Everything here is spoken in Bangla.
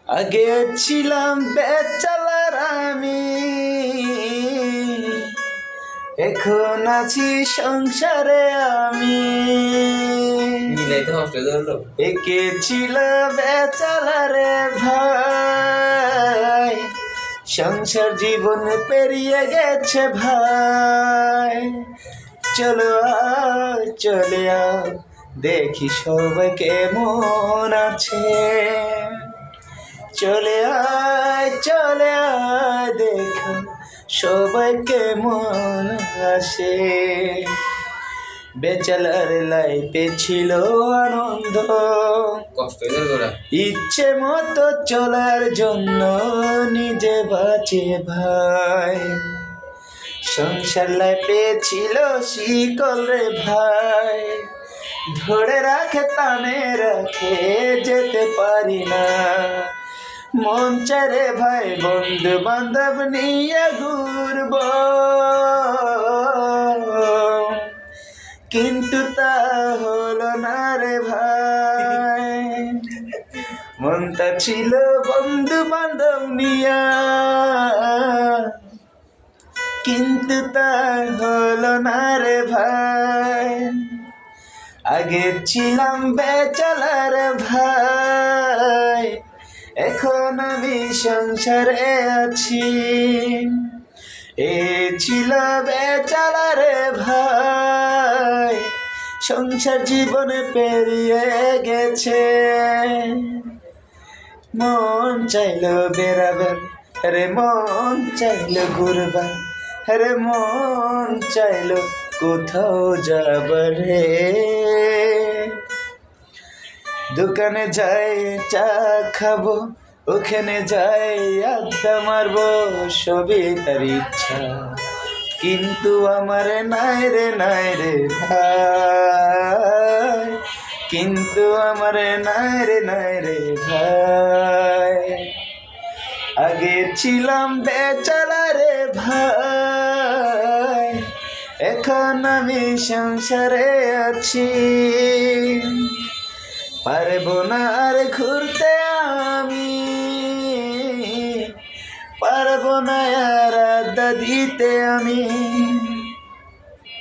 আগে ছিলাম বেচালার আমি, এখন আছি সংসারে আমি। একে ছিল বেচালারে ভাই, সংসার জীবন পেরিয়ে গেছে ভাই। চলো আয় চলে আয় দেখি সবাই কেমন আছে। চলে আয় দেখো সবাই কেমন আসে। বেচালার লাইফে ছিল আনন্দ, ইচ্ছে মতো চলার জন্য নিজে বাঁচে ভাই। সংসার লাইফে ছিল শিকল রে ভাই, ধরে রাখে টানে রাখে যেতে পারি না। মন চারে ভাই বন্ধু বান্ধব নিয়ে ঘুরব, কিন্তু তা হলো না রে ভাই। মনটা ছিল বন্ধু বান্ধব নিয়া, কিন্তু তা হলো না রে ভাই। আগে ছিলাম বেচালার ভাই, এখন আমি সংসারে আছি। এ ছিল বেচালার ভাই, সংসার জীবনে পেরিয়ে গেছে। মন চাইলো বেড়াবার রে, মন চাইলো ঘুরবার রে, মন চাইলো কোথাও যাবার রে। দোকানে যাই চা খাবো, ওখানে যাই আড্ডা মারবো, সবই তার ইচ্ছা, কিন্তু আমার নাই রে ভাই, কিন্তু আমার নাই রে ভাই। আগে ছিলাম বেচারা রে ভাই, এখন আমি সংসারে আছি। পারবো না আর ঘুরতে আমি, পারবো না আর আড্ডা দিতে আমি।